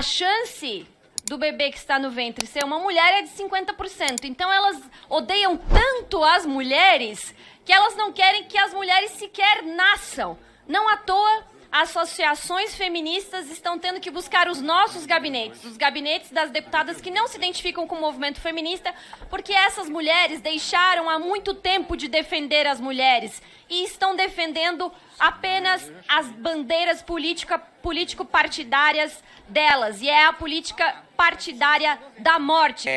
a chance do bebê que está no ventre ser uma mulher é de 50%. Então elas odeiam tanto as mulheres que elas não querem que as mulheres sequer nasçam. Não à toa, associações feministas estão tendo que buscar os nossos gabinetes, os gabinetes das deputadas que não se identificam com o movimento feminista, porque essas mulheres deixaram há muito tempo de defender as mulheres e estão defendendo apenas as bandeiras político-partidárias delas, e é a política partidária da morte.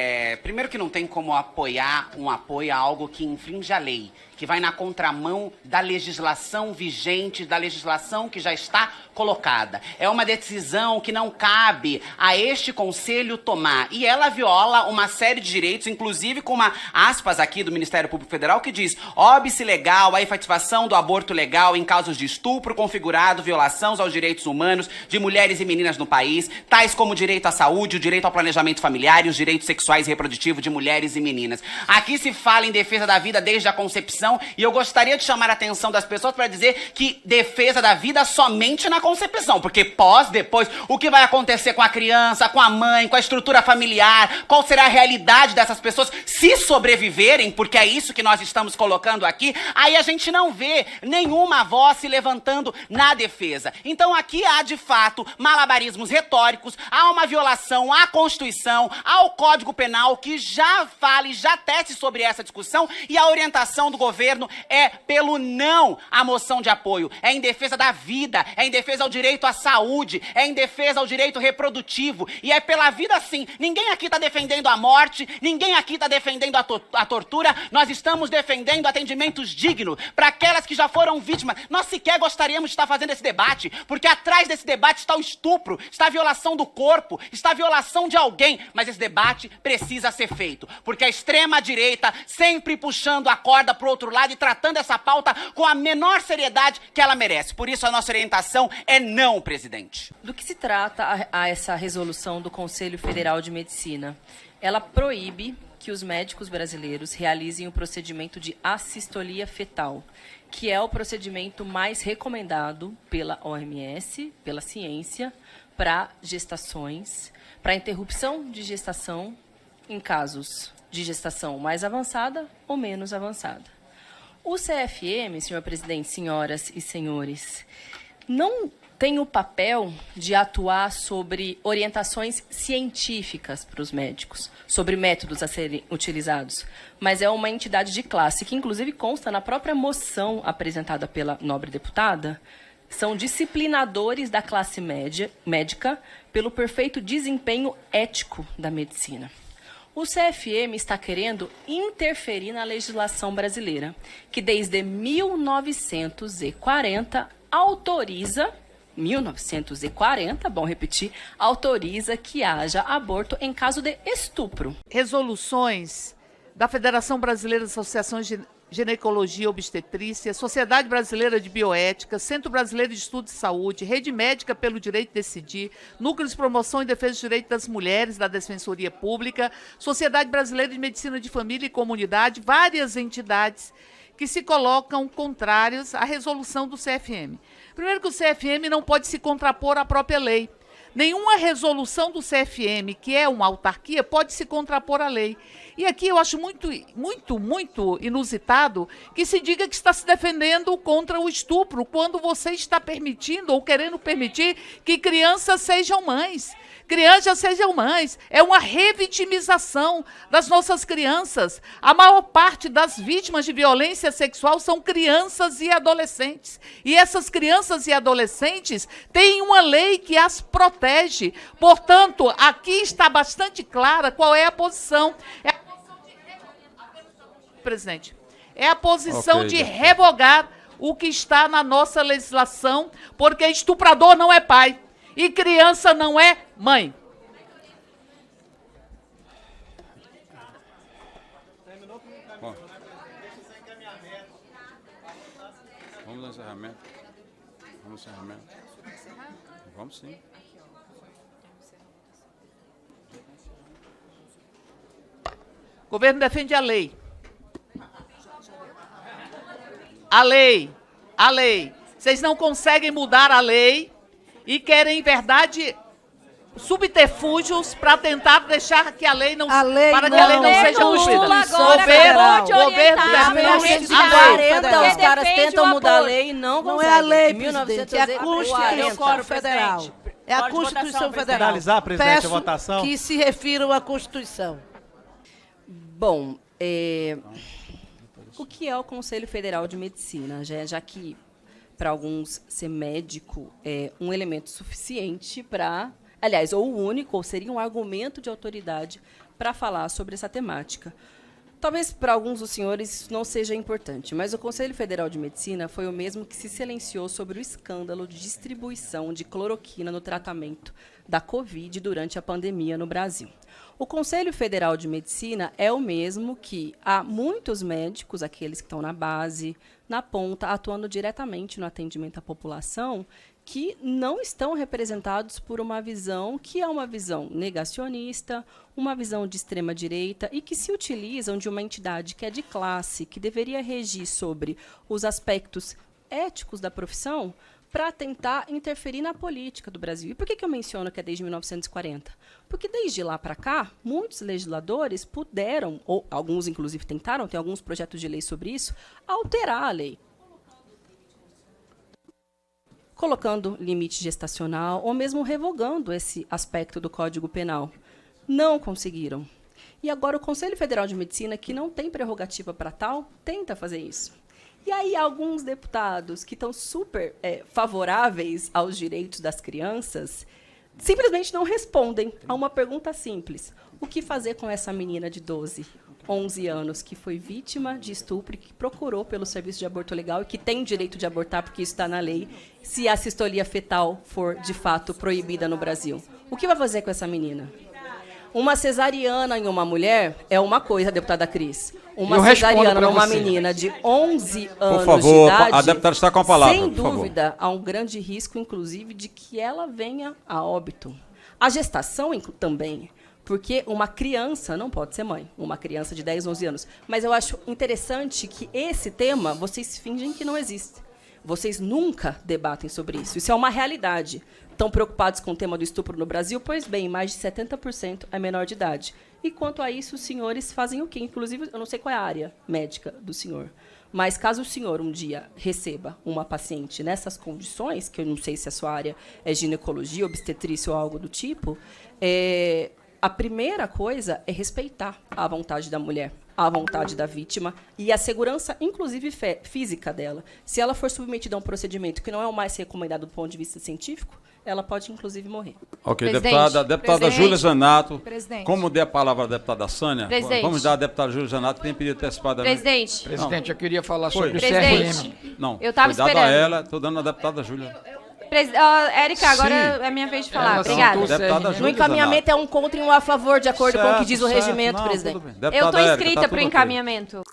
Primeiro que não tem como apoiar um apoio a algo que infringe a lei, que vai na contramão da legislação vigente, da legislação que já está colocada. É uma decisão que não cabe a este Conselho tomar. E ela viola uma série de direitos, inclusive com uma aspas aqui do Ministério Público Federal que diz: óbice legal, a efetivação do aborto legal em casos de estupro configurado, violações aos direitos humanos de mulheres e meninas no país, tais como o direito à saúde, o direito ao planejamento familiar e os direitos sexuais e reprodutivos de mulheres e meninas. Aqui se fala em defesa da vida desde a concepção, e eu gostaria de chamar a atenção das pessoas para dizer que defesa da vida somente na concepção, porque depois, o que vai acontecer com a criança, com a mãe, com a estrutura familiar, qual será a realidade dessas pessoas se sobreviverem, porque é isso que nós estamos colocando aqui, aí a gente não vê nenhuma voz se levantando na defesa. Então aqui há, de fato, malabarismos retóricos, há uma violação à Constituição, ao Código Penal, que já fala e já tece sobre essa discussão, e a orientação do governo é pelo não à moção de apoio. É em defesa da vida, é em defesa ao direito à saúde, é em defesa ao direito reprodutivo, e é pela vida sim. Ninguém aqui está defendendo a morte, ninguém aqui está defendendo a tortura, nós estamos defendendo atendimentos dignos para aquelas que já foram vítimas. Nós sequer gostaríamos de estar fazendo esse debate, porque atrás desse debate está o estupro, está a violação do corpo, está a violação de alguém, mas esse debate precisa ser feito, porque a extrema-direita sempre puxando a corda para o outro lado e tratando essa pauta com a menor seriedade que ela merece. Por isso a nossa orientação é não, presidente. Do que se trata essa resolução do Conselho Federal de Medicina? Ela proíbe que os médicos brasileiros realizem o procedimento de assistolia fetal, que é o procedimento mais recomendado pela OMS, pela ciência, para gestações, para interrupção de gestação em casos de gestação mais avançada ou menos avançada. O CFM, senhor presidente, senhoras e senhores, não tem o papel de atuar sobre orientações científicas para os médicos, sobre métodos a serem utilizados, mas é uma entidade de classe, que inclusive consta na própria moção apresentada pela nobre deputada, são disciplinadores da classe médica pelo perfeito desempenho ético da medicina. O CFM está querendo interferir na legislação brasileira, que desde 1940 autoriza, autoriza que haja aborto em caso de estupro. Resoluções da Federação Brasileira de Associações de Ginecologia e Obstetrícia, Sociedade Brasileira de Bioética, Centro Brasileiro de Estudo de Saúde, Rede Médica pelo Direito de Decidir, Núcleo de Promoção e Defesa dos Direitos das Mulheres, da Defensoria Pública, Sociedade Brasileira de Medicina de Família e Comunidade, várias entidades que se colocam contrárias à resolução do CFM. Primeiro que o CFM não pode se contrapor à própria lei. Nenhuma resolução do CFM, que é uma autarquia, pode se contrapor à lei. E aqui eu acho muito inusitado que se diga que está se defendendo contra o estupro, quando você está permitindo ou querendo permitir que crianças sejam mães. Crianças sejam mães. É uma revitimização das nossas crianças. A maior parte das vítimas de violência sexual são crianças e adolescentes. E essas crianças e adolescentes têm uma lei que as protege. Portanto, aqui está bastante clara qual é a posição. Presidente, é a posição de revogar o que está na nossa legislação, porque estuprador não é pai e criança não é mãe. Bom, vamos ao encerramento. Vamos ao encerramento. Vamos sim. O governo defende a lei. A lei. A lei. Vocês não conseguem mudar a lei e querem, em verdade, subterfúgios para tentar deixar que a lei não, A lei para que não- a lei não Governo seja cumprida. Lula agora Governo, acabou de governo orientar termina pra a lei. gente A lei. 1940, Porque os caras defende tentam o mudar a aborto. lei e não Não conseguem. é a lei, Em presidente, é a 1940. Constituição Federal. É a Constituição Federal. Finalizar, presidente, Peço a votação. que se refiram à Constituição. Bom, o que é o Conselho Federal de Medicina? Já que, para alguns, ser médico é um elemento suficiente para... Aliás, ou o único, ou seria um argumento de autoridade para falar sobre essa temática. Talvez para alguns dos senhores isso não seja importante, mas o Conselho Federal de Medicina foi o mesmo que se silenciou sobre o escândalo de distribuição de cloroquina no tratamento da Covid durante a pandemia no Brasil. O Conselho Federal de Medicina é o mesmo que há muitos médicos, aqueles que estão na base, na ponta, atuando diretamente no atendimento à população, que não estão representados por uma visão que é uma visão negacionista, uma visão de extrema-direita e que se utilizam de uma entidade que é de classe, que deveria regir sobre os aspectos éticos da profissão para tentar interferir na política do Brasil. E por que eu menciono que é desde 1940? Porque desde lá para cá, muitos legisladores puderam, ou alguns inclusive tentaram, tem alguns projetos de lei sobre isso, alterar a lei, colocando limite gestacional ou mesmo revogando esse aspecto do Código Penal. Não conseguiram. E agora o Conselho Federal de Medicina, que não tem prerrogativa para tal, tenta fazer isso. E aí alguns deputados que estão super favoráveis aos direitos das crianças simplesmente não respondem a uma pergunta simples. O que fazer com essa menina de 12, 11 anos que foi vítima de estupro e que procurou pelo serviço de aborto legal e que tem o direito de abortar, porque isso está na lei, se a cistolia fetal for, de fato, proibida no Brasil? O que vai fazer com essa menina? Uma cesariana em uma mulher é uma coisa, deputada Cris. Uma cesariana numa menina de 11 anos Por favor, de idade, a deputada está com a palavra, sem por favor. dúvida, há um grande risco, inclusive, de que ela venha a óbito. A gestação também, porque uma criança não pode ser mãe, uma criança de 10, 11 anos. Mas eu acho interessante que esse tema, vocês fingem que não existe. Vocês nunca debatem sobre isso. Isso é uma realidade. Estão preocupados com o tema do estupro no Brasil? Pois bem, mais de 70% é menor de idade. E quanto a isso, os senhores fazem o quê? Inclusive, eu não sei qual é a área médica do senhor, mas caso o senhor um dia receba uma paciente nessas condições, que eu não sei se a sua área é ginecologia, obstetrícia ou algo do tipo, a primeira coisa é respeitar a vontade da mulher, a vontade da vítima e a segurança, inclusive física dela. Se ela for submetida a um procedimento que não é o mais recomendado do ponto de vista científico, ela pode, inclusive, morrer. Ok, Presidente, deputada presidente, Júlia Zanato. presidente. Como dei a palavra à deputada Sânia, Presidente. vamos dar à deputada Júlia Zanato, que tem pedido antecipadamente. Presidente, Presidente, eu queria falar Foi. sobre o Presidente. CRM. Não, Eu tava foi dado a esperando. ela, estou dando a deputada Júlia. Érica, agora Sim. é a minha vez de falar. Ela Obrigada. citou o Deputada CRM. No Júlia encaminhamento é um contra e um a favor, de acordo com o que diz o Certo, regimento, não, presidente. tudo bem. Eu Deputada estou Érica, inscrita tá para o tudo ok. encaminhamento.